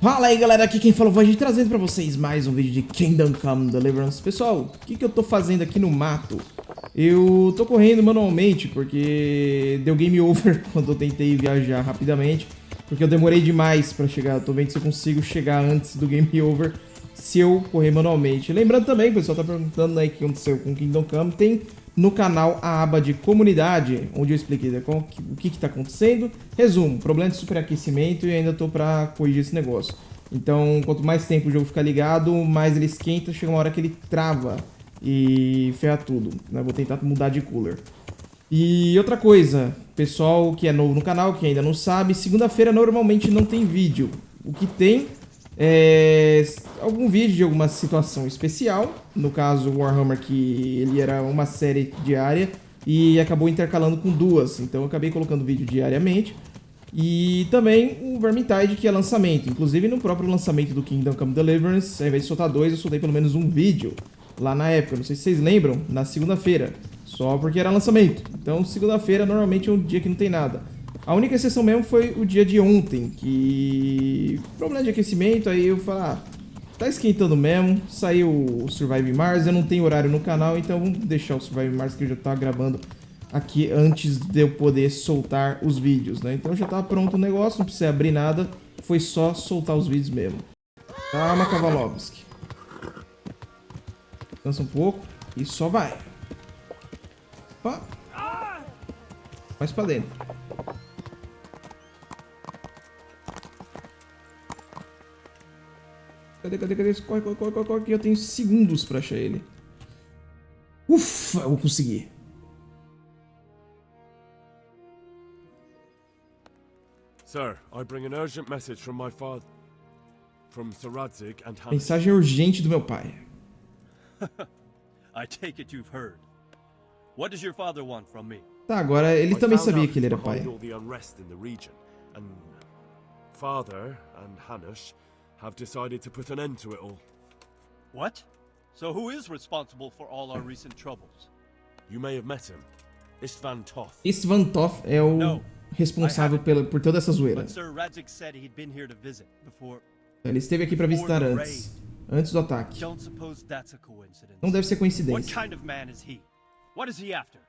Fala aí galera, aqui quem falou foi a gente trazendo pra vocês mais um vídeo de Kingdom Come Deliverance. Pessoal, o que eu tô fazendo aqui no mato? Eu tô correndo manualmente porque deu game over quando eu tentei viajar rapidamente, porque eu demorei demais pra chegar. Tô vendo se eu consigo chegar antes do game over se eu correr manualmente. Lembrando também, o pessoal tá perguntando aí o que aconteceu com Kingdom Come, tem no canal a aba de comunidade, onde eu expliquei o que tá acontecendo. Resumo, problema de superaquecimento e ainda tô pra corrigir esse negócio. Então, quanto mais tempo o jogo ficar ligado, mais ele esquenta, chega uma hora que ele trava e ferra tudo, né? Vou tentar mudar de cooler. E outra coisa, pessoal que é novo no canal, que ainda não sabe, segunda-feira normalmente não tem vídeo. O que tem é algum vídeo de alguma situação especial, no caso o Warhammer, que ele era uma série diária e acabou intercalando com duas, então eu acabei colocando vídeo diariamente. E também o Vermintide, que é lançamento. Inclusive no próprio lançamento do Kingdom Come Deliverance, ao invés de soltar dois, eu soltei pelo menos um vídeo lá na época, não sei se vocês lembram, na segunda-feira, só porque era lançamento. Então segunda-feira normalmente é um dia que não tem nada. A única exceção mesmo foi o dia de ontem, que... problema de aquecimento, aí eu falei, ah, tá esquentando mesmo, saiu o Survive Mars, eu não tenho horário no canal, então vamos deixar o Survive Mars que eu já tava gravando aqui antes de eu poder soltar os vídeos, né? Então já tava pronto o negócio, não precisei abrir nada, foi só soltar os vídeos mesmo. Calma, Kavalovski. Descansa um pouco e só vai. Opa. Mais pra dentro. Cadê? Corre, que eu tenho segundos pra achar ele. Ufa, eu vou conseguir. Sir, I bring an urgent message from my father, from Sir Radzig and Hannah. Mensagem urgente do meu pai. I take it you've heard. What does your father want from me? Tá, agora ele também sabia que ele era pai. All the unrest in the region, and father and Hanush have decided to put an end to it all. What? So who is responsible for all our recent troubles? You may have met him, Istvan Toth. Istvan Toth é o responsável por toda essa zoeira. But Sir Radzig said he'd been here to visit before. Ele esteve aqui para visitar antes do ataque. Don't suppose that's a coincidence. Não deve ser What coincidência. kind of man is he? What is he after?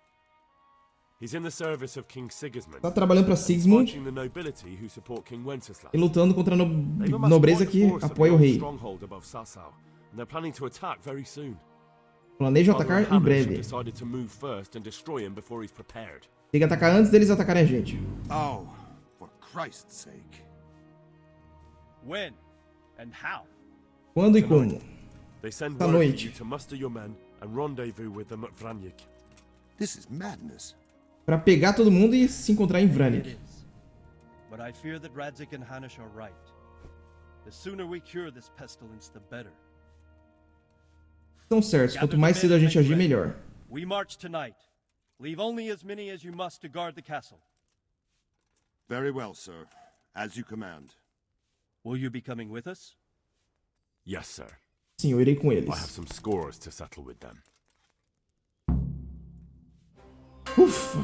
He's in the service of King Sigismund. Tá trabalhando para Sigismund Fighting the nobility who support King Wenceslas. e lutando contra a They've amassed nobreza quite que a force at apoia the o old rei. stronghold above Sasau, and they're planning to attack very soon. Planejam Father atacar and em Hanush breve. have decided to move first and destroy him before he's prepared. Tem que atacar antes deles atacarem a gente. Oh, for Christ's sake. When? And how? Quando e como? They send Esta word for noite. you to muster your men and rendezvous with them at Vranyik. This is madness. Para pegar todo mundo e se encontrar em It Vranyik. is. But I fear that Radzig and Hanush are right. The sooner we cure this pestilence, the better. Estão certos, quanto mais cedo a gente agir, melhor. We march tonight. Leave only as many as you must to guard the castle. Very well, sir. As you command. Will you be coming with us? Yes, sir. Sim, eu irei com I have eles. some scores to settle with them. Ufa!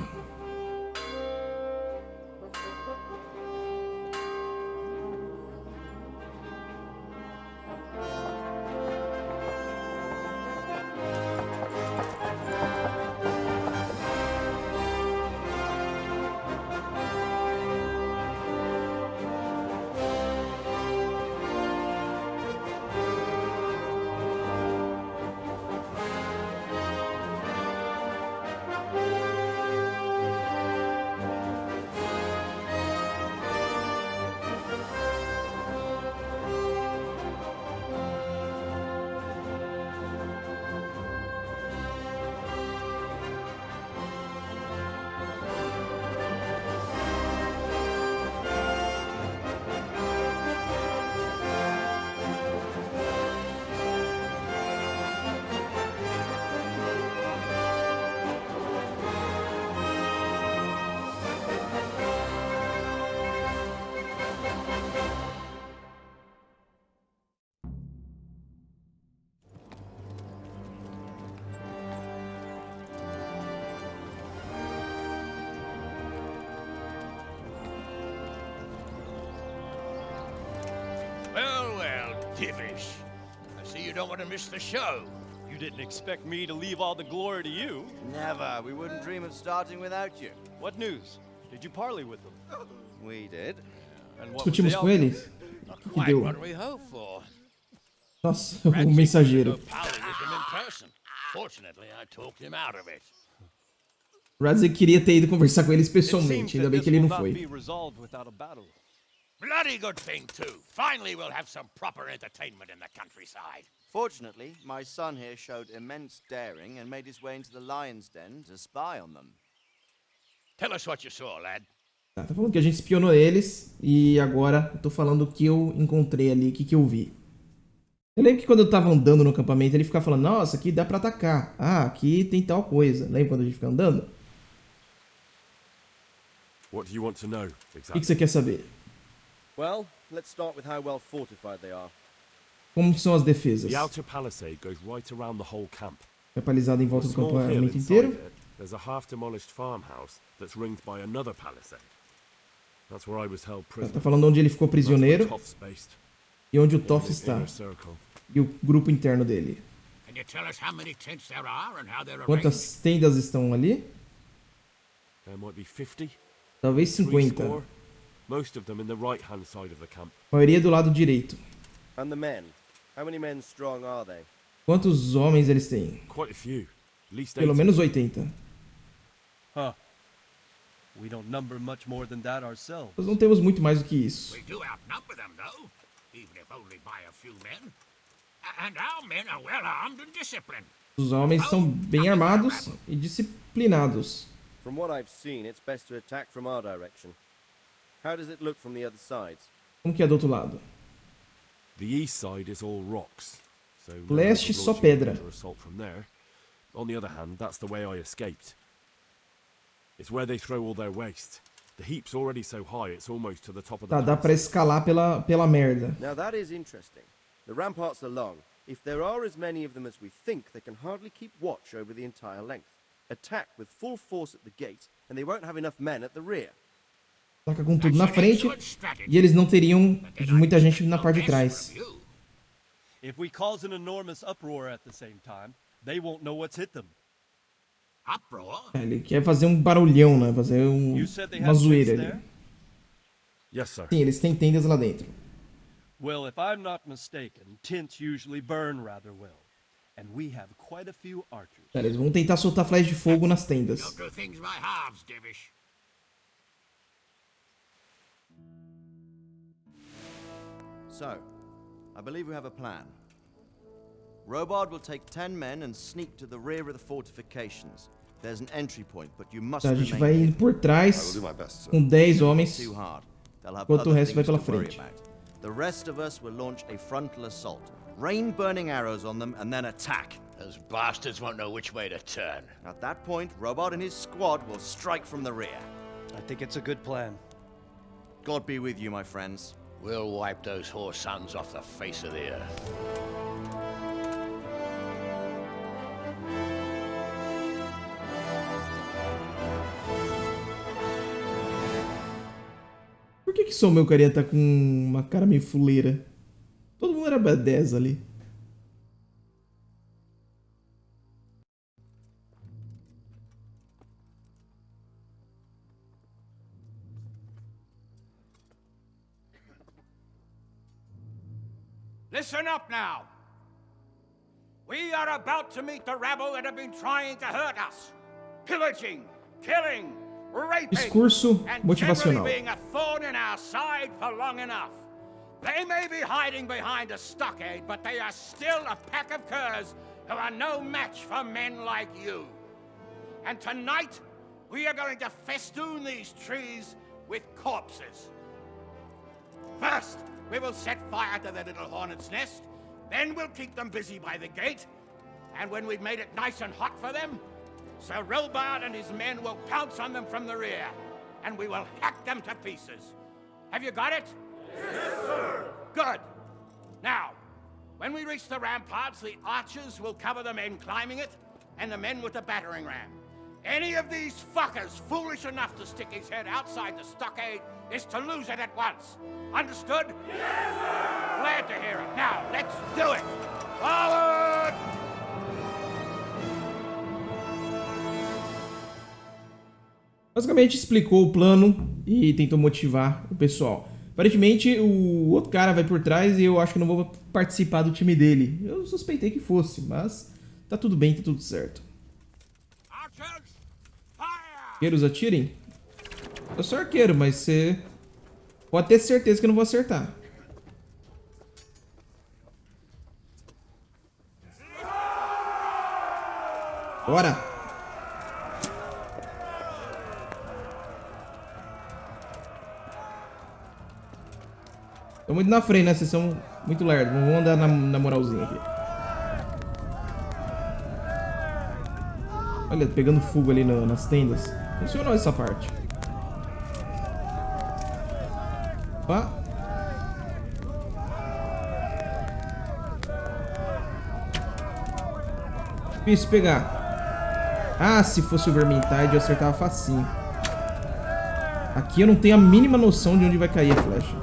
Divish. I see you don't want to miss the show. You didn't expect me to leave all the glory to you. Never. We wouldn't dream of starting without you. What news? Did you parley with them? We did. And what was Discutimos the com outcome? eles. Not Que quite deu? what we hoped for. Nossa, o mensageiro. Parley with him in person. Fortunately, I talked him out of it. Radzik queria ter ido conversar com eles It seems pessoalmente, ainda that bem this que ele will não not be foi. resolved without a battle. Bloody good thing, too. Finally, we'll have some proper entertainment in the countryside. Fortunately, my son here showed immense daring and made his way into the lion's den to spy on them. Tell us what you saw, lad. Tá falando que a gente espionou eles e agora eu tô falando o que eu encontrei ali, o que eu vi. Eu lembro que quando eu tava andando no acampamento, ele ficava falando, nossa, aqui dá pra atacar. Ah, aqui tem tal coisa. Lembra quando a gente fica andando? What do you want to know, O que exactly? você quer saber? Well, let's start with how well fortified they are. Como são as defesas? The outer palisade goes right around the whole camp. É palizada em volta do Small hill acampamento inside inteiro. it, there's a half-demolished farmhouse that's ringed by another palisade. That's where I was held Tá prisoner. falando onde ele ficou That's where prisioneiro Toff's based. e onde o In Toff the está. inner circle. E o grupo interno dele. Can you tell us how many tents there are and how they're arranged? Quantas tendas estão ali? There might be 50, Talvez 50. score. Most of them in the right-hand side of the camp. A maioria do lado direito. And the men? How many men strong are they? Quantos homens eles têm? Quite a few. At least Pelo 80. menos 80. Huh. We don't number much more than that ourselves. Nós não temos muito mais do que isso. We do outnumber them, though, even if only by a few men. And our men are well armed and disciplined. Os homens são bem armados e disciplinados. From what I've seen, it's best to attack from our direction. How does it look from the other side? Como que é do outro lado? The east side is all rocks. So no Leste, one could só launch pedra. a assault from there. On the other hand, that's the way I escaped. It's where they throw all their waste. The heap's already so high, it's almost to the top of the Tá, dá pra palisade. escalar pela merda. Now that is interesting. The ramparts are long. If there are as many of them as we think, they can hardly keep watch over the entire length. Attack with full force at the gate, and they won't have enough men at the rear. Taca com tudo na frente e eles não teriam muita gente na parte de trás. If we cause an enormous uproar at the same time, they won't know what's hit them. Uproar? É, ele quer fazer um barulhão, né? Fazer You said they uma have zoeira tents ali. there? Yes, sir. Sim, eles têm tendas lá dentro. Well, if I'm not mistaken, tents usually burn rather well. And we have quite a few archers. Tá, eles vão tentar soltar flash de fogo nas tendas. Don't do things by halves, Divish. So, I believe we have a plan. Robard will take 10 men and sneak to the rear of the fortifications. There's an entry point, but you must Tá, a gente remain vai indo hidden. por trás com 10 homens. Too hard. They'll have Enquanto o other resto vai things pela to worry frente. about. The rest of us will launch a frontal assault. Rain burning arrows on them and then attack. Those bastards won't know which way to turn. At that point, Robard and his squad will strike from the rear. I think it's a good plan. God be with you, my friends. We'll wipe those whore sons off the face of the earth. Por que só o meu carinha tá com uma cara meio fuleira? Todo mundo era B10 ali. Listen up now. We are about to meet the rabble that have been trying to hurt us. Pillaging, killing, raping, Discurso and motivacional. generally being a thorn in our side for long enough. They may be hiding behind a stockade, but they are still a pack of curs who are no match for men like you. And tonight, we are going to festoon these trees with corpses. First, we will set fire to their little hornet's nest. Then we'll keep them busy by the gate. And when we've made it nice and hot for them, Sir Robard and his men will pounce on them from the rear. And we will hack them to pieces. Have you got it? Yes, sir. Good. Now, when we reach the ramparts, the archers will cover the men climbing it, and the men with the battering ram. Any of these fuckers foolish enough to stick his head outside the stockade is to lose it at once. Understood? Yes, sir! Glad to hear it. Now, let's Do it! Forward! Basicamente explicou o plano e tentou motivar o pessoal. Aparentemente o outro cara vai por trás e eu acho que não vou participar do time dele. Eu suspeitei que fosse, mas tá tudo bem, tá tudo certo. Arqueiros atirem? Eu sou arqueiro, mas você pode ter certeza que eu não vou acertar. Bora! Tô muito na frente, né? Vocês são muito lerdos. Não vou andar na moralzinha aqui. Olha, pegando fogo ali nas tendas. Funcionou essa parte. Opa. Difícil pegar. Ah, se fosse o Vermintide eu acertava facinho. Aqui eu não tenho a mínima noção de onde vai cair a flecha.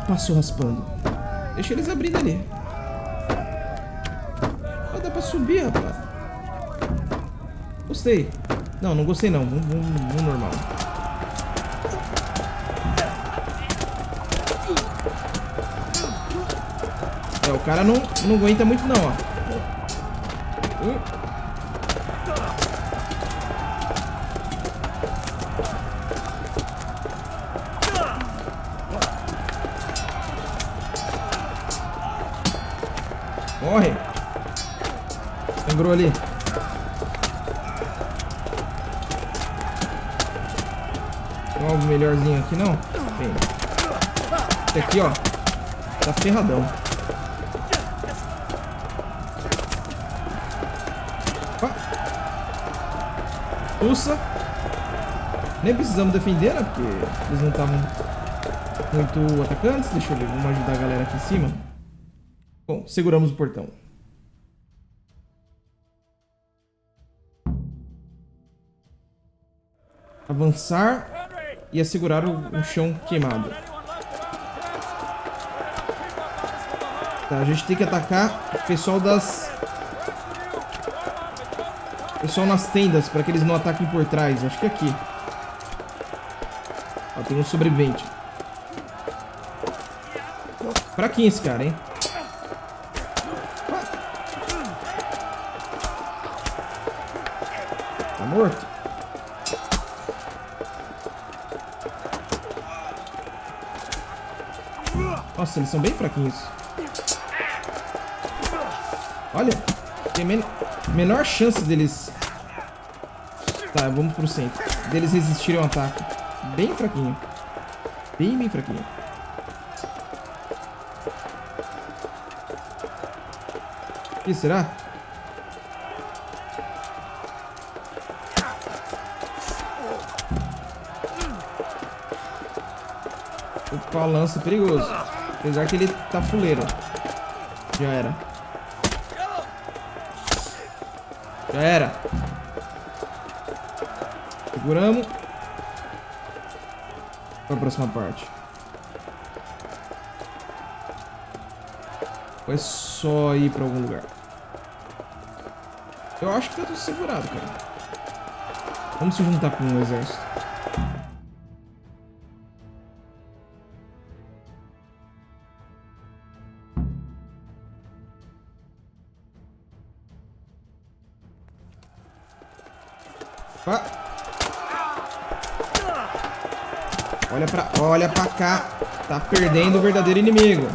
Passou raspando. Deixa eles abrindo ali. Ah, dá pra subir, rapaz. Gostei. Não, não gostei não. Vamos normal. É, o cara não aguenta muito não, ó. Morre. Sangrou ali. Tem algo melhorzinho aqui, não? Tem. Esse aqui, ó. Tá ferradão. Opa. Usa. Nem precisamos defender, né? Porque eles não estavam muito atacantes. Deixa eu ver. Vamos ajudar a galera aqui em cima. Bom, seguramos o portão. Avançar e assegurar o chão queimado. Tá, a gente tem que atacar o pessoal pessoal nas tendas, para que eles não ataquem por trás. Acho que é aqui. Ó, tem um sobrevivente. Fraquinho esse cara, hein? Tá morto? Nossa, eles são bem fraquinhos. Olha, tem menor chance deles... Tá, vamos pro centro. Deles resistirem ao ataque. Bem fraquinho. Bem fraquinho. O que será? Opa, lança perigoso. Apesar que ele tá fuleiro. Já era. Já era. Seguramos. Para a próxima parte. Ou é só ir pra algum lugar? Eu acho que tá tudo segurado, cara. Vamos se juntar com o exército. Opa. Olha pra cá. Tá perdendo o verdadeiro inimigo.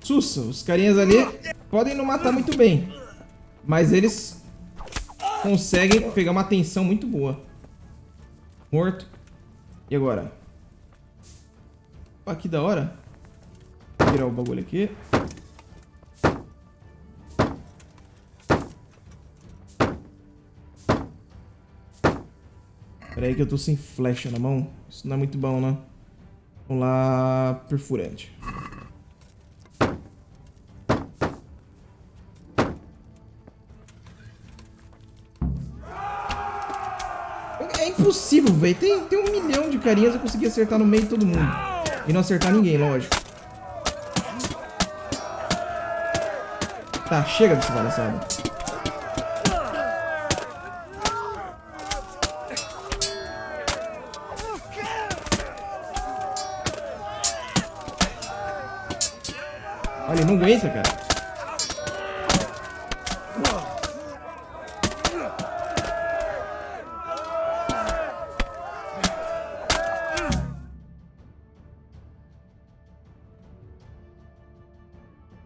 Sussa, os carinhas ali podem não matar muito bem, mas eles conseguem pegar uma atenção muito boa. Morto. E agora? Opa, que da hora. Vou tirar o bagulho aqui. Pera aí que eu tô sem flecha na mão. Isso não é muito bom, né? Vamos lá, perfurante. É impossível, velho. Tem 1 milhão de carinhas, eu consegui acertar no meio de todo mundo. E não acertar ninguém, lógico. Tá, chega dessa palhaçada. Olha, ele não aguenta, cara.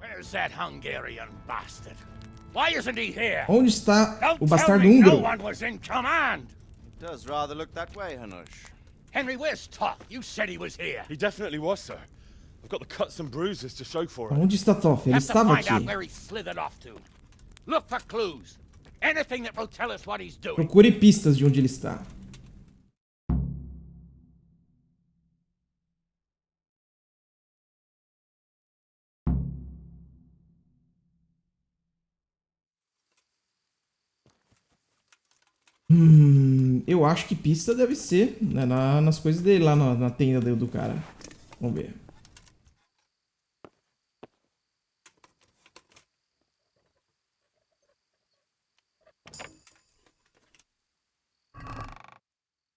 Where's that Hungarian bastard? Why isn't he here? Onde está Don't o tell bastardo me no húngaro? one was in command. It does rather look that way, Hanush. Henry, where's Toff? You said he was here. He definitely was, sir. I've got the cuts and bruises to show for it. Onde está Toff? Ele Have to estava find out aqui. where he slithered off to. Look for clues. Anything that will tell us what he's doing. Procure pistas de onde ele está. Eu acho que pista deve ser, né, nas coisas dele, lá na tenda do cara. Vamos ver.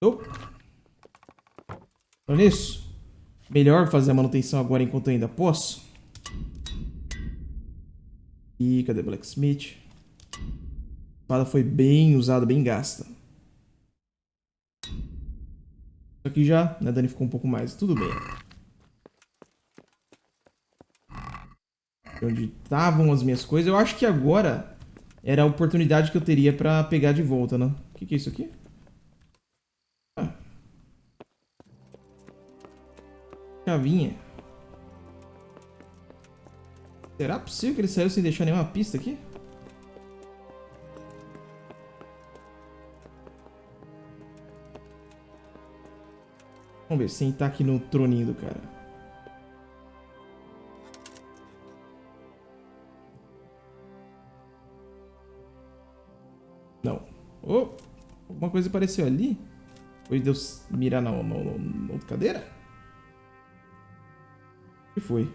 Oh. Olha isso. Melhor fazer a manutenção agora enquanto eu ainda posso. E cadê blacksmith? A espada foi bem usada, bem gasta. Isso aqui já, né, danificou um pouco mais. Tudo bem. Onde estavam as minhas coisas. Eu acho que agora era a oportunidade que eu teria pra pegar de volta, né? O que é isso aqui? Ah. Chavinha. Será possível que ele saiu sem deixar nenhuma pista aqui? Vamos ver, sem estar aqui no troninho do cara. Não. Oh, alguma coisa apareceu ali? Depois de eu mirar na outra cadeira? O que foi?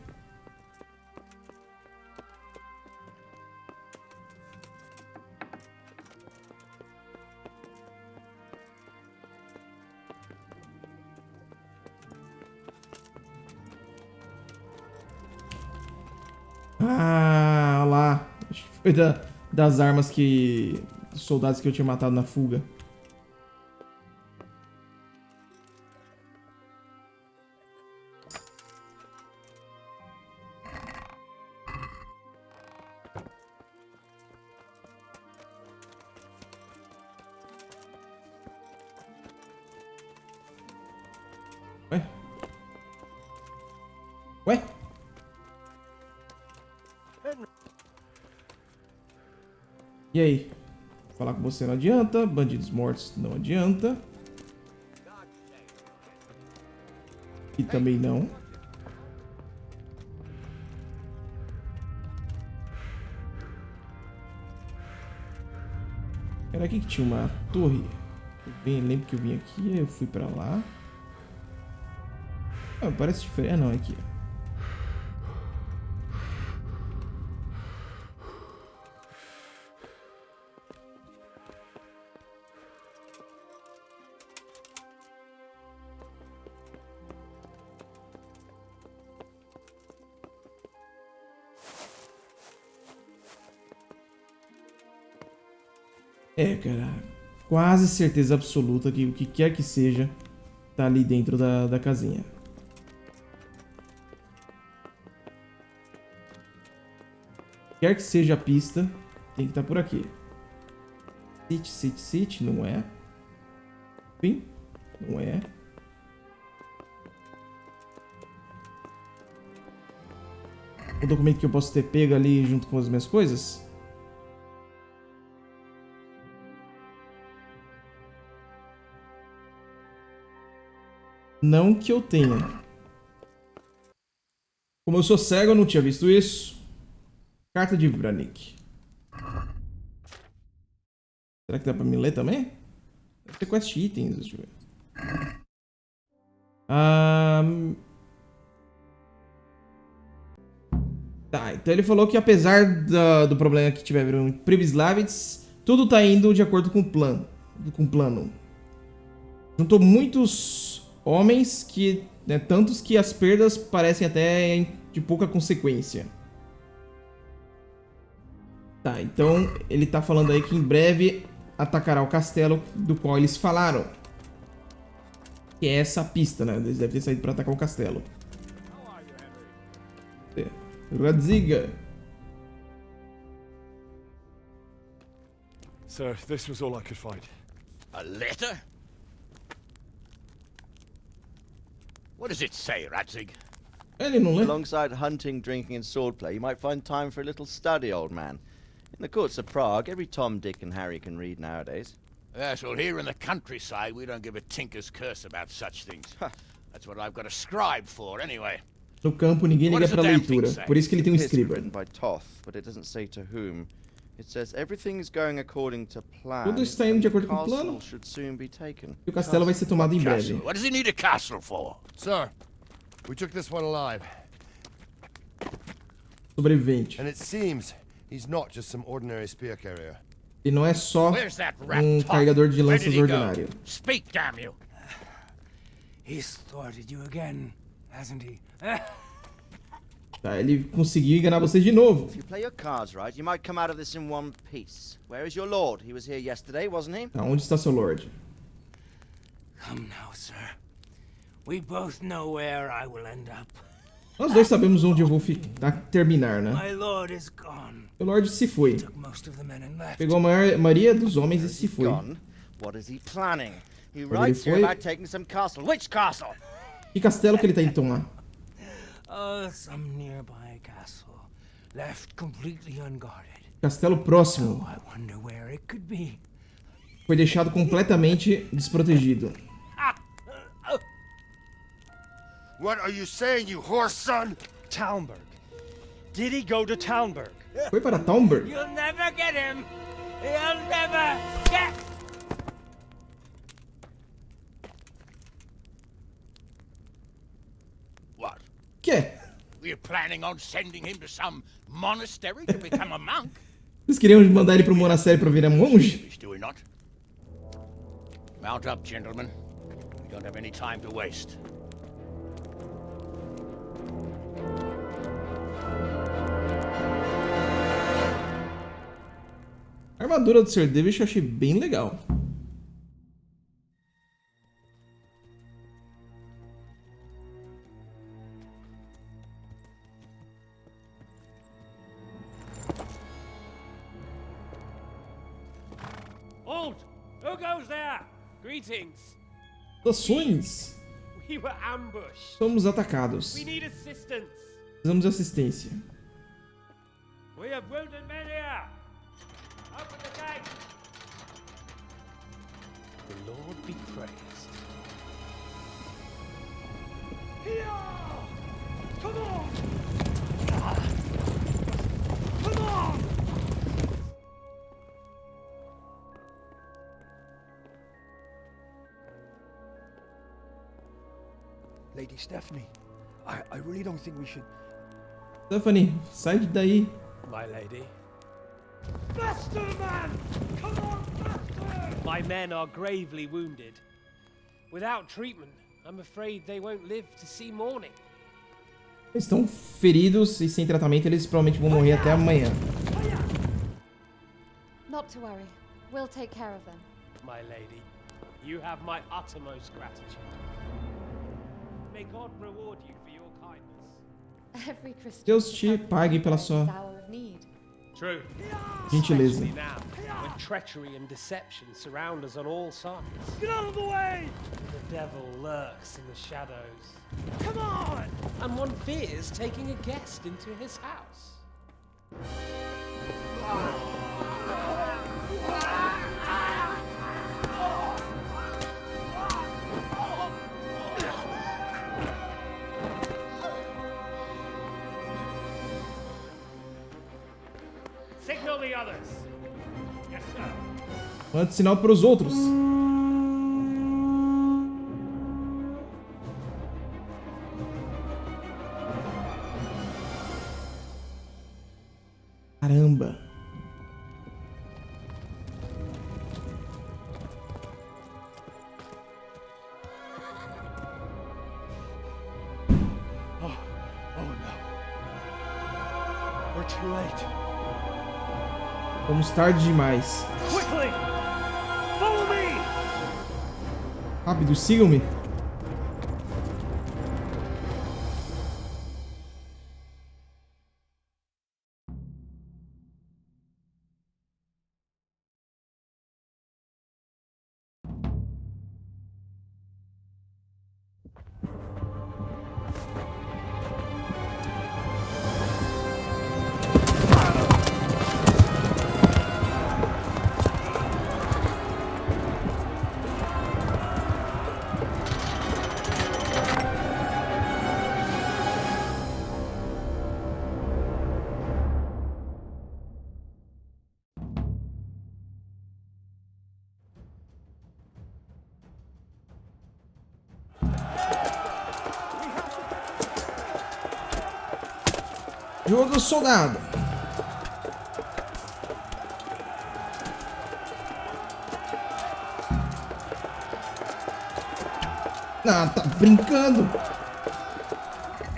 Ah, olha lá. Acho que foi das armas que... dos soldados que eu tinha matado na fuga. Ué? Ué? E aí? Falar com você não adianta. Bandidos mortos não adianta. E também não. Era aqui que tinha uma torre. Lembro que eu vim aqui, eu fui pra lá. Ah, parece diferente. Ah, não, é aqui. É, cara, quase certeza absoluta que o que quer que seja tá ali dentro da casinha. Quer que seja a pista, tem que estar por aqui. Sit, não é. Enfim, não é. O documento que eu posso ter pego ali junto com as minhas coisas. Não que eu tenha. Como eu sou cego, eu não tinha visto isso. Carta de Vranik. Será que dá pra me ler também? Deve ter quest itens, deixa eu ver. Tá, então ele falou que apesar do problema que tiveram em Pribyslavitz, tudo tá indo de acordo com o plano. Juntou muitos homens que, né, tantos que as perdas parecem até de pouca consequência. Tá, então ele tá falando aí que em breve atacará o castelo do qual eles falaram. Que é essa pista, né? Eles devem ter saído pra atacar o castelo. Radziga. Sir, this was all I could find. A letter? What does it say, Radzig? Ele não lê. Alongside hunting, drinking, and swordplay, you might find time for a little study, old man. In the courts of Prague, every Tom, Dick, and Harry can read nowadays. Yes, well, here in the countryside, we don't give a tinker's curse about such things. That's what I've got a scribe for, anyway. No campo, ninguém liga pra leitura. Por isso que ele tem um It is escriba. written by Toth, but it doesn't say to whom. It says everything is going according to plan. Tudo está indo de acordo com o Castle plano. should soon be taken. E o castelo vai ser tomado em breve. Castle. What does he need a castle for? Sir, we took this one alive, Sobrevivente. and it seems he's not just some ordinary spear carrier. E não é só Where's that rat top? carregador de Where lanças did he go? ordinário. Speak, damn you! He's thwarted you again, hasn't he? Tá, ele conseguiu enganar vocês de novo. If you play your cards right, you might come out of this in one piece. Where is your lord? He was here yesterday, wasn't he? Tá, onde está seu lord? Come now, sir. We both know where I will end up. Nós dois sabemos onde eu vou terminar, né? My lord is gone. O lord se foi. Took most of the men and left. Pegou a maioria dos homens e se foi. Gone? What is he planning? He Onde ele writes here foi? about taking some castle. Which castle? Que castelo que ele tá indo tomar? Some nearby castle, left completely unguarded. Castelo próximo. I wonder where it could be. Foi deixado completamente desprotegido. What are you saying, you horse son? Talmberg. Did he go to Talmberg? Foi para Talmberg. You'll never get him. You'll never get. What? Que é? We're planning on sending him to some monastery to become a monk? Vocês queriam mandar ele pro monastério pra virar monge? Do we not? Mount up, gentlemen. We don't have any time to waste. A armadura do Sr. Davis eu achei bem legal. Halt! Who goes there? Greetings. Ações. We were ambushed. Somos atacados. We need assistance. Precisamos de assistência. We have wounded men here. Open the gate. The Lord be praised. Here! Come on! Come on! Lady Stephanie, I really don't think we should... Stephanie, sai daí. My lady. Faster, man! Come on, faster! My men are gravely wounded. Without treatment, I'm afraid they won't live to see morning. Eles estão feridos e sem tratamento eles provavelmente vão morrer até amanhã. Not to worry. We'll take care of them. My lady, you have my uttermost gratitude. May God reward you for your kindness. Every Christian Deus te pague pela sua hour of need. True. gentileza. Especially now, when treachery and deception surround us on all sides. Get out of the way! The devil lurks in the shadows. Come on! And one fears taking a guest into his house. Manda sinal para os outros. Caramba. Vamos tarde demais. Rápido, sigam-me. Jogo soldado. Ah, tá brincando.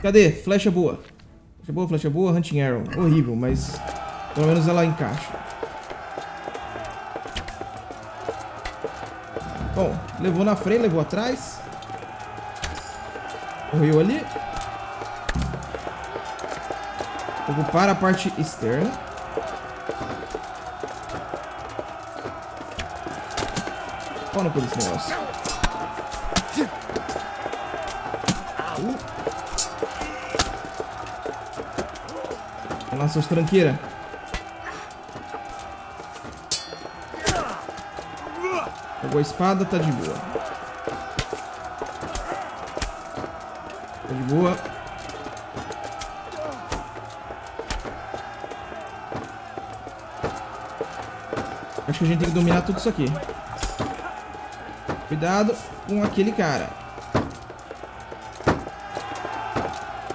Cadê? Flecha boa. Flecha boa, flecha boa. Hunting arrow. Horrível, mas pelo menos ela encaixa. Bom, levou na frente, levou atrás. Correu ali. Ocupar a parte externa. Qual no cu desse negócio? Vamos lá, seus tranqueira. Pegou a espada, tá de boa. Tá de boa. Acho que a gente tem que dominar tudo isso aqui. Cuidado com aquele cara.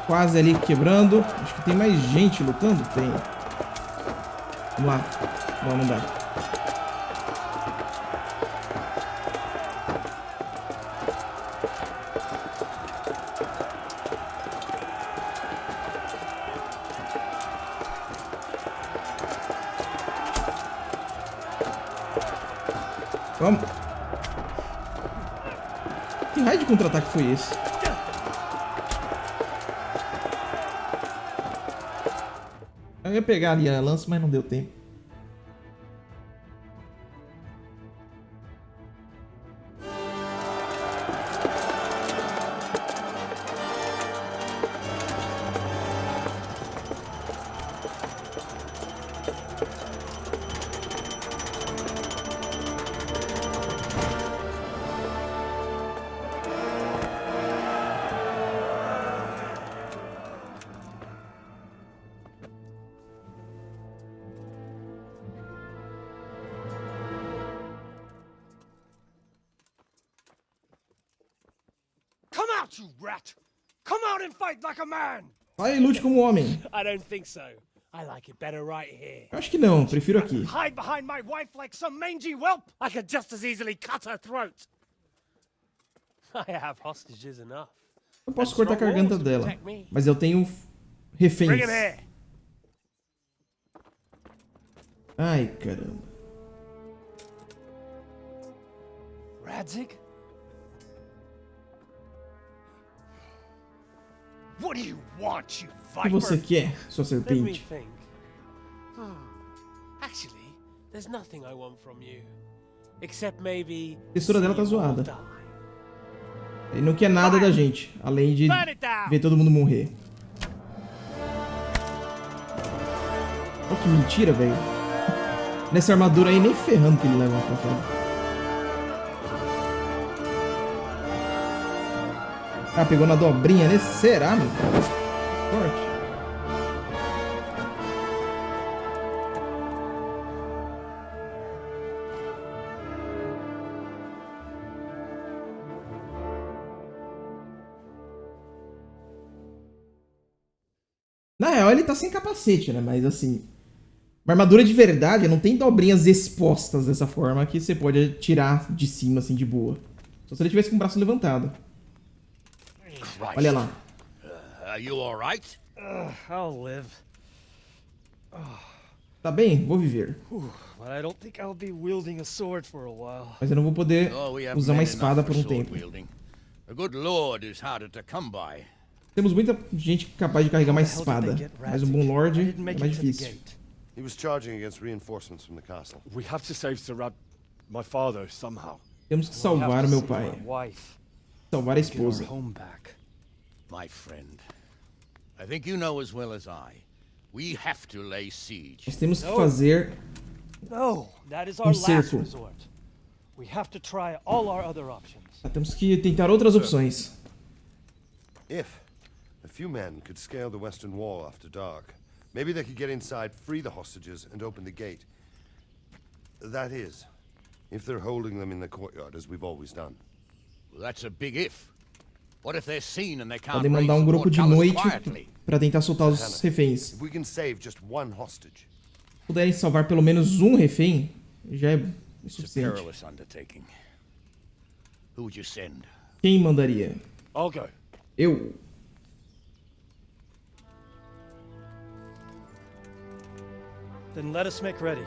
Quase ali quebrando. Acho que tem mais gente lutando. Tem. Vamos lá. Não, não dá. Vamos. Que raio de contra-ataque foi esse? Eu ia pegar ali a lança, mas não deu tempo. You rat! Come out and fight like a man! Vai e lute como homem. I don't think so. I like it better right here. Acho que não, prefiro aqui. Hide behind my wife like some mangy whelp. I could just as easily cut her throat. I have hostages enough. Eu posso cortar a garganta dela, mas eu tenho reféns. Ai, caramba. Radzig? What do you want, you O que você quer, sua serpente? Actually, there's nothing I want from you, except maybe. A textura dela tá zoada. Ele não quer nada da gente, além de ver todo mundo morrer. Olha que mentira, velho. Nessa armadura aí, nem ferrando que ele leva uma facada. Ah, pegou na dobrinha ali? Será, mano? Forte. Na real, ele tá sem capacete, né? Mas assim, uma armadura de verdade não tem dobrinhas expostas dessa forma que você pode tirar de cima, assim, de boa. Só se ele tivesse com o braço levantado. Olha lá. Are you all right? I'll live. Tá bem? Vou viver. But I don't think I'll be wielding a sword for a while. Mas eu não vou poder Oh, we have usar uma men espada enough por um for sword tempo. wielding. A good lord is harder to come by. Temos muita gente capaz de carregar uma espada. Mas um bom lord é mais difícil. He was charging against reinforcements from the castle. We have to save Sir Rad, my father, somehow. Temos que salvar o meu pai. Salvar a esposa. My friend, I think you know as well as I. We have to lay siege. Nós temos que fazer cerco. resort. We have to try all our other options. Temos que tentar outras opções. If a few men could scale the western wall after dark, maybe they could get inside, free the hostages, and open the gate. That is, if they're holding them in the courtyard as we've always done. Well, that's a big if. What if they're seen and they can't Podem mandar um grupo de noite para tentar soltar os reféns. If we can save just one hostage. Se puderem salvar pelo menos um refém, já é suficiente. Perilous undertaking. Who would you send? Quem mandaria? I'll go. Eu. Then let us make ready.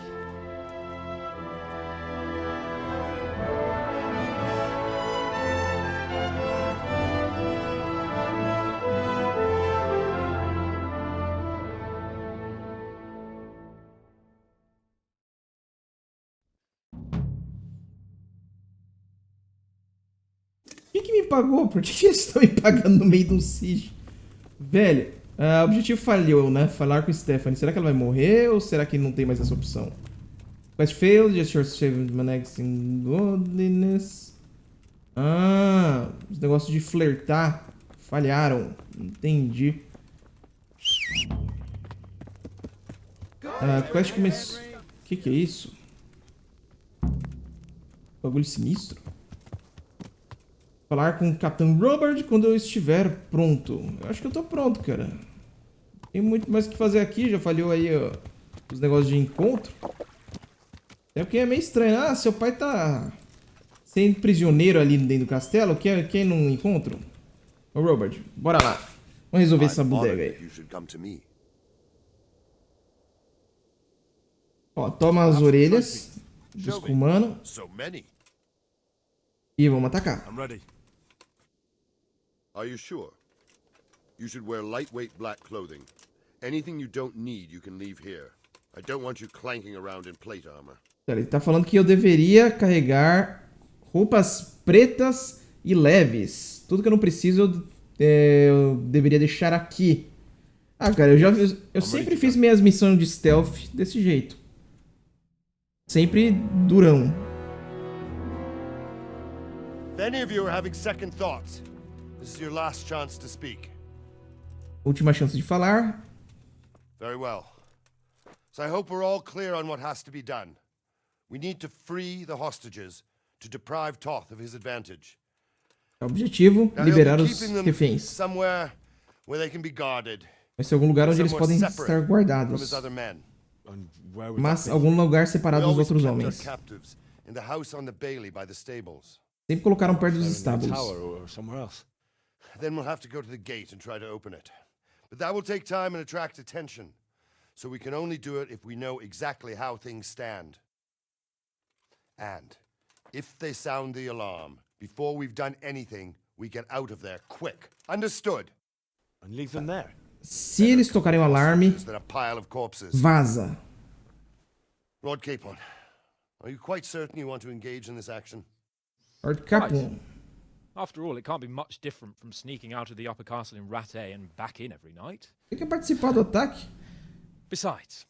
Quem que me pagou? Por que eles estão me pagando no meio de um siege? Velho, o objetivo falhou, né? Falar com Stephanie. Será que ela vai morrer ou será que não tem mais essa opção? Quest failed, just your saved next in godliness. Ah, os negócios de flertar falharam. Entendi. Quest começou... Que é isso? Bagulho sinistro. Falar com o Capitão Robert quando eu estiver pronto. Eu acho que eu tô pronto, cara. Tem muito mais o que fazer aqui. Já falhou aí, ó, os negócios de encontro. É porque é meio estranho. Ah, seu pai tá sendo prisioneiro ali dentro do castelo. Quer ir num encontro? Ô, Robert, bora lá. Vamos resolver essa bodega aí. Ó, toma as orelhas dos cumanos. E vamos atacar. I'm ready. Are you sure? You should wear lightweight black clothing. Anything you don't need, you can leave here. I don't want you clanking around in plate armor. Ele tá falando que eu deveria carregar roupas pretas e leves. Tudo que eu não preciso, eu deveria deixar aqui. Ah, cara, eu sempre fiz minhas missões de stealth desse jeito. Sempre durão. If any of you are having second thoughts, this is your last chance to speak. Última chance de falar. Very well. So I hope we're all clear on what has to be done. We need to free the hostages to deprive Toth of his advantage. Objetivo, liberar os reféns. Somewhere where they can be guarded. Vai ser algum lugar onde eles podem estar guardados. Mas algum lugar separado dos outros homens. Sempre colocaram perto dos estábulos. Then we'll have to go to the gate and try to open it. But that will take time and attract attention. So we can only do it if we know exactly how things stand. And if they sound the alarm before we've done anything, we get out of there quick. Understood? And leave them there. Se eles tocarem o alarme, vaza. Lord Capon, are you quite certain you want to engage in this action? Lord Capon. After all, it can't be much different from sneaking out of the upper castle in Rattay and back in every night. Você quer participar do ataque? Besides,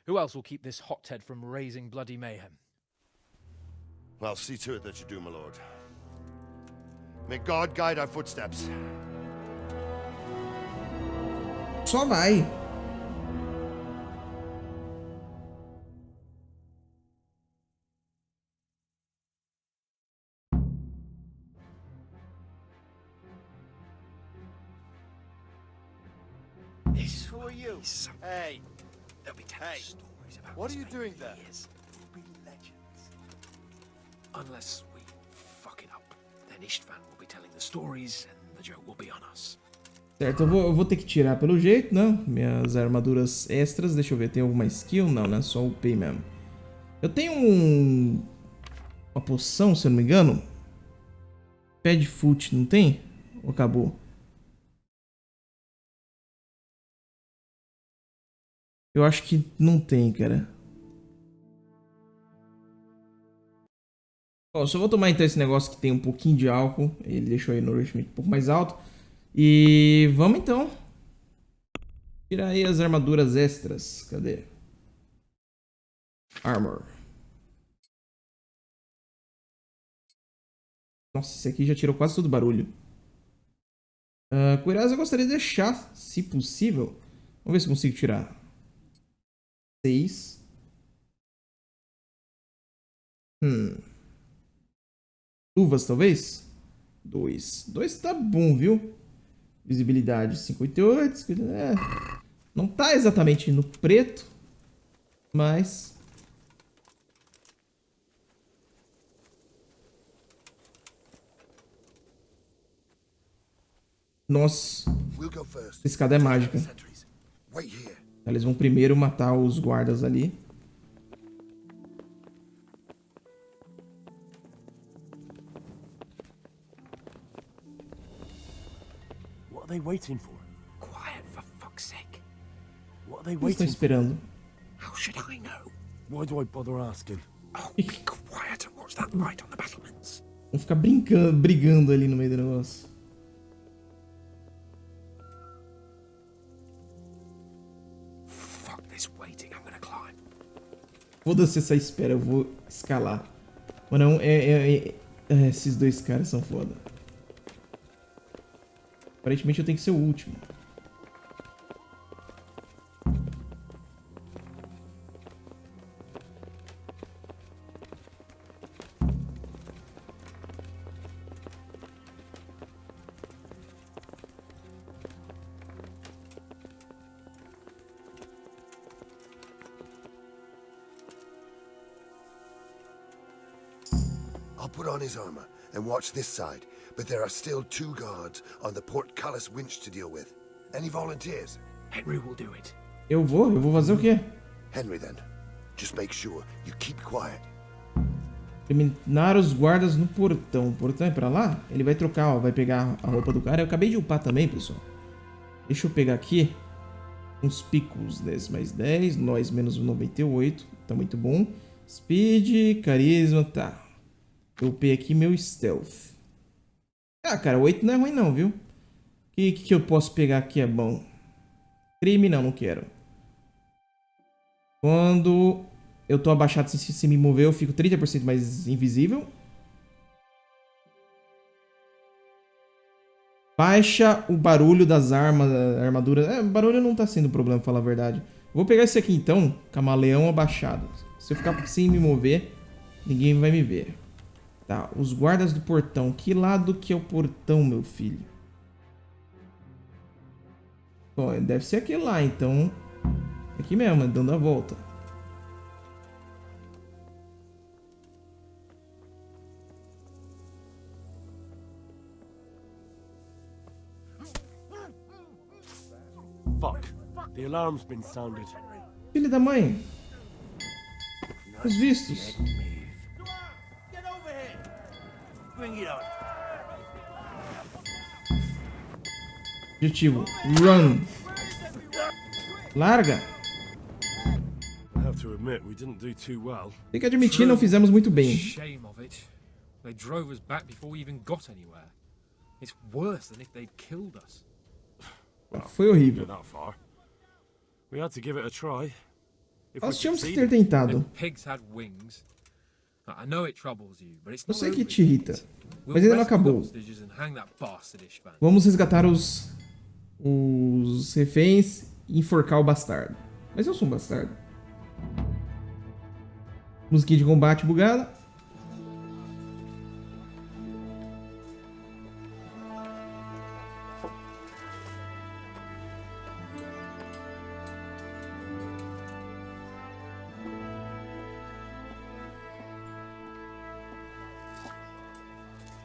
who else will keep this hothead from raising bloody mayhem? Well, see to it that you do, my lord. May God guide our footsteps. Só vai. This Who are you? Hey. Hey. What are you doing there? Unless we fuck it up, then Istvan will be telling the stories and the joke will be on us. Certo, eu vou ter que tirar pelo jeito, não? Minhas armaduras extras, deixa eu ver, tem alguma skill? Não, né? Só o P mesmo. Eu tenho uma poção, se eu não me engano. Pad foot, não tem? Ou acabou? Eu acho que não tem, cara. Bom, só vou tomar então esse negócio que tem um pouquinho de álcool. Ele deixou aí o nourishment um pouco mais alto. E vamos então. Tirar aí as armaduras extras. Cadê? Armor. Nossa, esse aqui já tirou quase todo o barulho. Cuiraça eu gostaria de deixar, se possível. Vamos ver se eu consigo tirar. 6. Luvas, talvez? 2. 2 tá bom, viu? Visibilidade 58. Não tá exatamente no preto, mas... Nossa, essa escada é mágica. Eles vão primeiro matar os guardas ali. What are they waiting for? Quiet, for fuck's sake. What are they O que estão waiting for? esperando? How should I know? Why do I bother asking? Oh, be quiet and watch that light on the battlements. Vão ficar brigando ali no meio do negócio. Fuck this waiting, I'm gonna climb. Foda-se essa espera, eu vou escalar. Mano, esses dois caras são foda. Aparentemente eu tenho que ser o último. I'll put on his armor and watch this side, but there are still 2 guards on the portcullis winch to deal with. Any volunteers? Henry will do it. Eu vou fazer o quê? Henry, then. Just make sure you keep quiet. Eliminar os guardas no portão. O portão é pra lá? Ele vai trocar, ó, vai pegar a roupa do cara. Eu acabei de upar também, pessoal. Deixa eu pegar aqui uns picos desse, mais 10. Nós menos 98. Tá muito bom. Speed, carisma, tá. Eu upei aqui meu stealth. Ah, cara, 8 não é ruim não, viu? O que eu posso pegar aqui é bom? Crime não quero. Quando eu tô abaixado se me mover, eu fico 30% mais invisível. Baixa o barulho das armaduras. O barulho não tá sendo problema, pra falar a verdade. Vou pegar esse aqui então, camaleão abaixado. Se eu ficar sem me mover, ninguém vai me ver. Tá, os guardas do portão. Que lado que é o portão, meu filho? Bom, deve ser aquele lá, então. Aqui mesmo, dando a volta. Fuck. The alarm's been sounded. Filho da mãe. Os vistos. Objetivo. Run. Larga. I have to admit, we didn't do too well. Tem que admitir, não fizemos muito bem. Shame of it. They drove us back before we even got anywhere. It's worse than if they'd killed us. Foi horrível. That far. We had to give it a try. Nós tínhamos que ter tentado. Pigs had wings. I know it troubles you, but it's Eu not sei que over te irrita, yet. mas ainda não acabou. Hostages and hang that bastard Istvan. Vamos resgatar os reféns e enforcar o bastardo. Mas eu sou um bastardo. Musiquinha de combate bugada.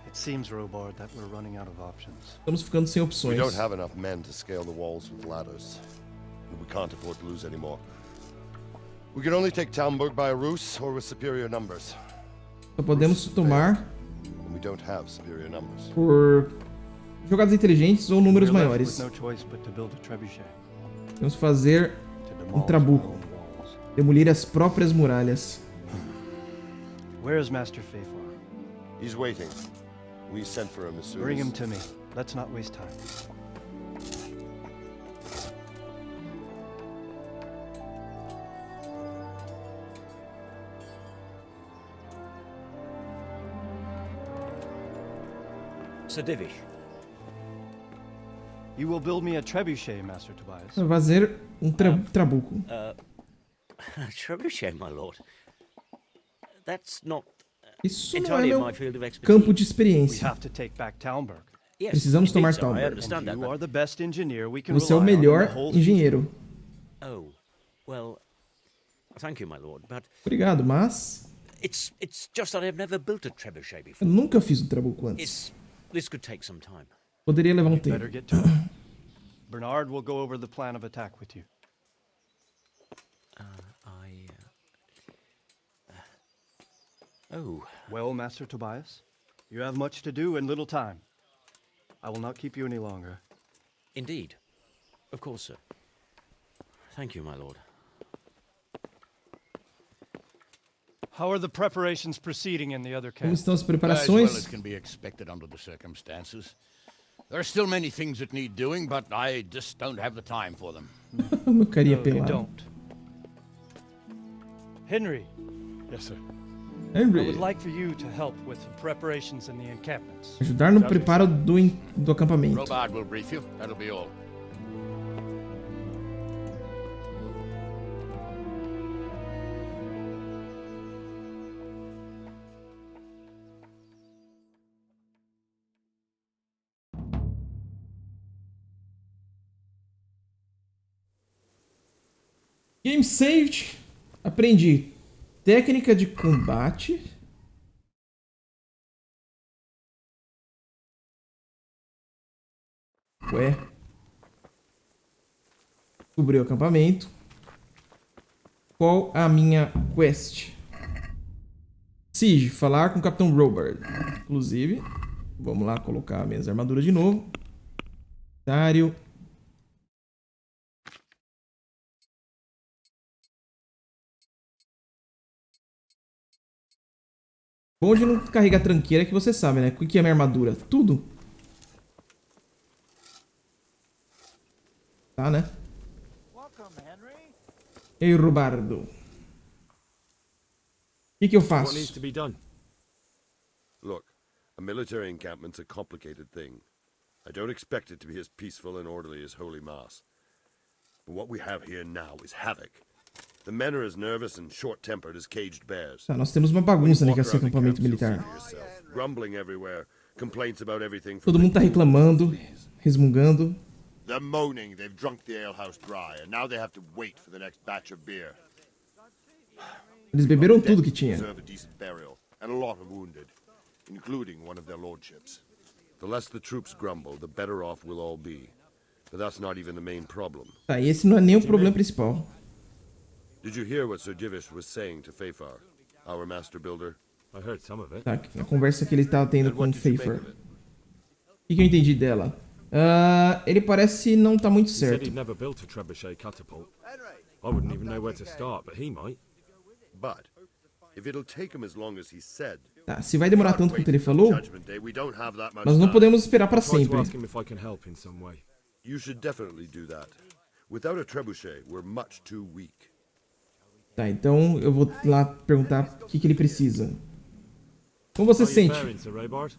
It seems, Robard, that we're running out of options. Estamos ficando sem We opções. don't have enough men to scale the walls with ladders. And we can't afford to lose any more. We can only take Talmberg by a ruse or with superior numbers. Só podemos tomar And we don't have superior numbers. por jogadas inteligentes ou números We're left maiores. with no choice but to build a trebuchet. Vamos fazer um trabuco. Demolir as próprias muralhas. Where is Master Feifar? He's waiting. We sent for him as soon Bring as... him to me. Let's not waste time. Sir Divish. You will build me a trebuchet, Master Tobias. Vou fazer um trabuco. Trebuchet, my lord. That's not Isso não é entirely meu my field of expertise. campo de We experiência. have to take back Talmberg. Yes, Precisamos tomar indeed, sir, I Talmberg. understand that, You but- are the best engineer we can Você é o rely on in melhor the whole engenheiro. Oh, well, thank you, my lord, but Obrigado, mas it's just that I've never built a trebuchet eu before. nunca fiz um trabuco antes. This could take some time. Poderia levar um You'd better tempo. get to it. Bernard will go over the plan of attack with you. Oh. Well, Master Tobias, you have much to do and little time. I will not keep you any longer. Indeed. Of course, sir. Thank you, my lord. How are the preparations proceeding in the other Como camp? estão as As well as preparações? can be expected under the circumstances. There are still many things that need doing, but I just don't have the time for them. Meu carinha No, you pelado. don't. Henry, Yes, sir. I Henry, would like for you to help with the preparations in the encampments. ajudar no preparo do acampamento. Robard will brief you. That'll be all. Game saved. Aprendi técnica de combate. Ué. Descobri o acampamento. Qual a minha quest? Siege, falar com o Capitão Robert. Inclusive, vamos lá colocar minhas armaduras de novo. Inventário. Bom de não carregar tranqueira que você sabe, né? O que é minha armadura? Tudo. Tá, né? Ei, Robardo. O que eu faço? What needs to be done? Look, a military encampment's a complicated thing. I don't expect it to be as peaceful and orderly as Holy Mass. But what we have here now is havoc. The men are as nervous and short-tempered as caged bears. Tá, nós temos uma bagunça nesse acampamento militar. Grumbling everywhere, complaints about everything. Todo mundo tá reclamando, resmungando. They're moaning they've drunk the alehouse dry, and now they have to wait for the next batch of beer. Eles beberam tudo que tinha. Deserve a decent burial, and a lot of wounded, including one of their lordships. The less the troops grumble, the better off we'll all be. But that's not even the main problem. Tá, e esse não é nem o problema principal. Did you hear what Sir Divish was saying to Feifar, our master builder? I heard some of it. Tá, a conversa que ele estava tendo com o Feifar. O que eu entendi dela? Ele parece não tá muito He said certo. he'd never built a trebuchet catapult. I wouldn't even know where to start, but he might. But if it'll take him as long as he said, Tá, se vai demorar tanto quanto ele falou, Judgment Day, we don't have that much nós não time. podemos esperar para I'll try to sempre. ask him if I can help in some way. You should definitely do that. Without a trebuchet, we're much too weak. Tá, então eu vou lá perguntar o que ele precisa. Como você se sente? Sir Robard?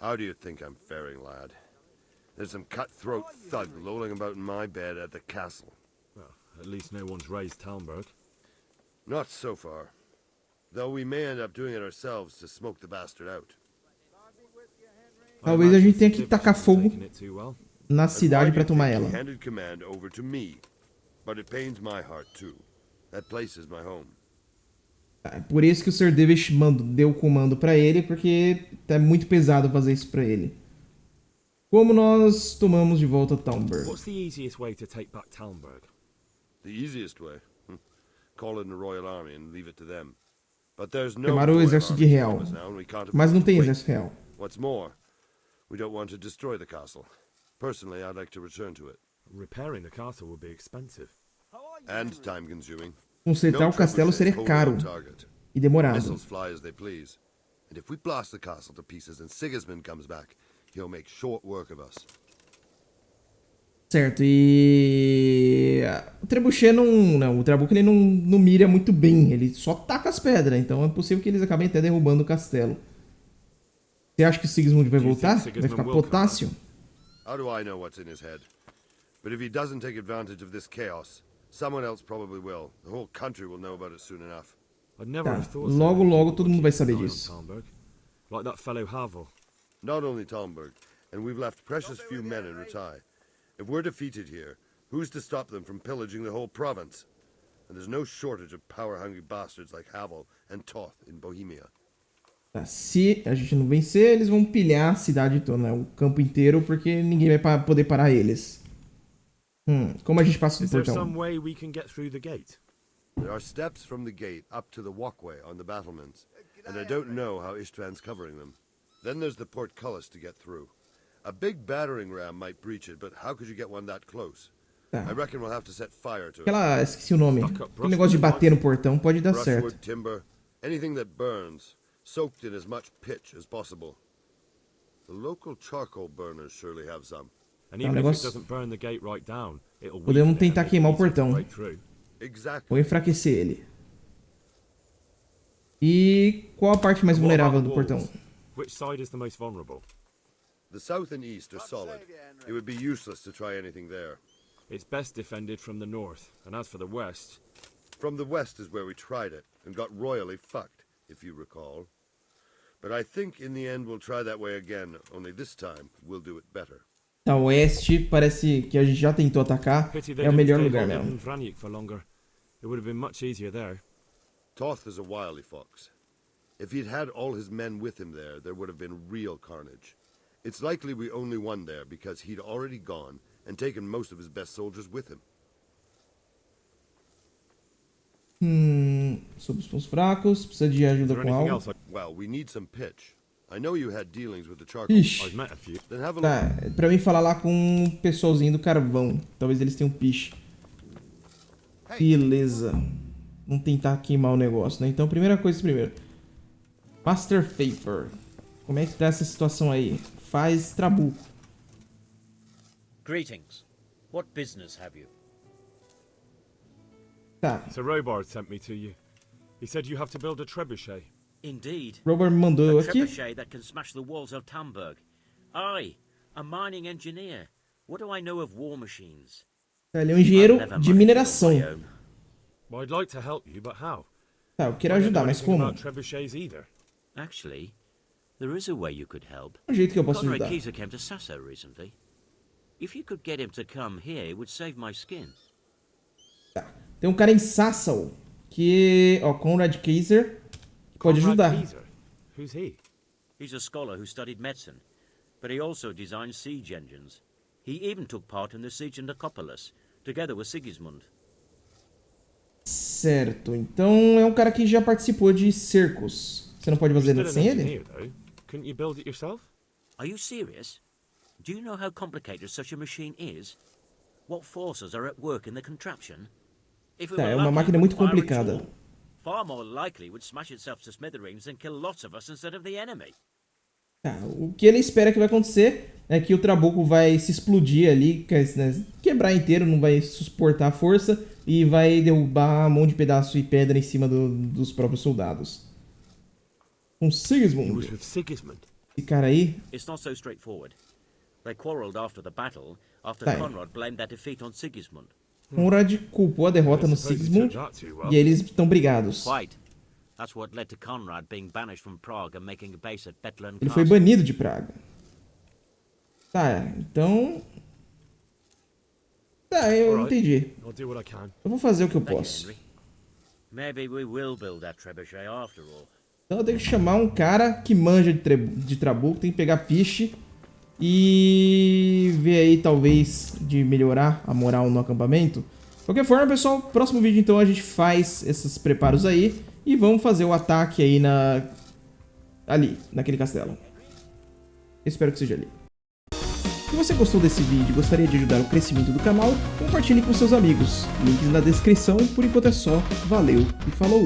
How do you think I'm faring, lad? There's some cutthroat thug lolling about in my bed at the castle. Well, at least no one's raised Talmberg. Not so far. Though we may end up doing it ourselves to smoke the bastard out. Talvez a gente tenha que tacar fogo na cidade para tomar ela. Handed command over to me, but it pains my heart too. That place is my home. É por isso que o Sir Davis deu o comando pra ele, porque tá muito pesado fazer isso pra ele. Como nós tomamos de volta Talmberg? What's the easiest way to take back Talmberg? The easiest way? Call in the Royal Army and leave it to them. But there's no Chamar o Royal exército de Army to real. help us now, and we can't Mas afford não to tem wait. exército real. What's more, we don't want to destroy the castle. Personally, I'd like to return to it. Repairing the castle would be expensive. And time-consuming. Consertar o castelo seria caro e demorado. Missiles fly as they please. And if we blast the castle to pieces and Sigismund comes back, he'll make short work of us. Certo, e o trebuchet não, o trabuco ele não mira muito bem, ele só taca as pedras, então é possível que eles acabem até derrubando o castelo. Você acha que o Sigismund vai voltar? Vai ficar potássio? How do I know what's in his head? But if he doesn't take advantage of this chaos, someone else probably will. The whole country will know about it soon enough. Tá, logo todo mundo vai saber disso. Like that fellow Havel. Not only Talmberg, and we've left precious few men in Ratai. If we're defeated here, who's to stop them from pillaging the whole province? And there's no shortage of power-hungry bastards like Havel and Toth in Bohemia. Tá, se a gente não vencer, eles vão pilhar a cidade toda, né? O campo inteiro, porque ninguém vai poder parar eles. Como a gente passa do portão? Some way we can get through the gate? There are steps from the gate up to the walkway on the battlements, and I don't know how Ishtvan's covering them. Then there's the portcullis to get through. A big battering ram might breach it, but how could you get one that close? Tá. I reckon we'll have to set fire to it. Esqueci o nome. Aquele negócio de bater no portão pode dar certo. Brushwood, timber, anything that burns, soaked in as much pitch as possible. The local charcoal burners surely have some. And even if it doesn't burn the gate right down, it'll Podemos tentar queimar o portão. Exactly. Ou enfraquecer ele. E qual a parte mais vulnerável do portão? Which side is the most vulnerable? The south and east are solid. It would be useless to try anything there. It's best defended from the north, and as for the west... From the west is where we tried it, and got royally fucked, if you recall. But I think in the end we'll try that way again, only this time we'll do it better. Tá, o oeste parece que a gente já tentou atacar, é o melhor lugar mesmo. It would have been much easier there. Toth is a wily fox. If he'd had all his men with him there would have been real carnage. It's likely we only won there because he'd already gone and taken most of his best soldiers with him. Sobre os pontos fracos, precisa de ajuda com algo. Well, we need some pitch. I know you had dealings with the charcoal. Ixi. Then have a Tá, pra mim falar lá com o pessoalzinho do carvão. Talvez eles tenham piche. Beleza. Vamos tentar queimar o negócio, né? Então, primeira coisa primeiro. Master Favor. Como é que tá essa situação aí? Faz trabuco. Greetings. What business have you? Tá. Sir Robard sent me to you. He said you have to build a trebuchet. Indeed. Robert me mandou a aqui. trebuchet that can smash the walls of Talmberg. I, a mining engineer. What do I know of war machines? Ele é um engenheiro de mineração. Well, I'd like to help you, but how? Tá, eu quero ajudar, mas como? Actually, there is a way you could help. Um jeito que eu posso Conrad ajudar. Keyser came to Sasso recently. If you could get him to come here, it would save my skin. Tá. Tem um cara em Sassel que, ó, Conrad Keyser pode ajudar. Who's he? He's a scholar who studied medicine, but he also designed siege engines. He even took part in the siege in Nicopolis, together with Sigismund. Certo, então é um cara que já participou de cercos. Você não pode fazer nada sem ele? Couldn't you build it yourself? Are you serious? Do you know how complicated such a machine is? What forces are at work in the contraption? If it Tá, were é uma lucky, máquina it muito would fire its complicada. all. Far more likely would smash itself to smithereens and kill lots of us instead of the enemy. Tá, o que ele espera que vai acontecer é que o trabuco vai se explodir ali, quebrar inteiro, não vai suportar a força e vai derrubar um monte de pedaço e pedra em cima dos próprios soldados. Com Sigismund. Esse cara aí. It's not so straightforward. They quarreled after the battle, after Tá. Conrad blamed that defeat on Sigismund. Conrad culpou a derrota no Sigismund e eles estão brigados. Quite. That's what led to Conrad being banished from Prague and making a base at Betlen Ele foi Castle. banido de Praga. Tá, então... Tá, eu entendi. Eu vou fazer o que eu posso. Maybe we will build that trebuchet after all. Então eu tenho que chamar um cara que manja de trabuco, tem que pegar piche e ver aí talvez de melhorar a moral no acampamento. De qualquer forma, pessoal, próximo vídeo então a gente faz esses preparos aí e vamos fazer o ataque aí ali, naquele castelo. Espero que seja ali. Se você gostou desse vídeo e gostaria de ajudar o crescimento do canal, compartilhe com seus amigos. Links na descrição. Por enquanto é só. Valeu e falou!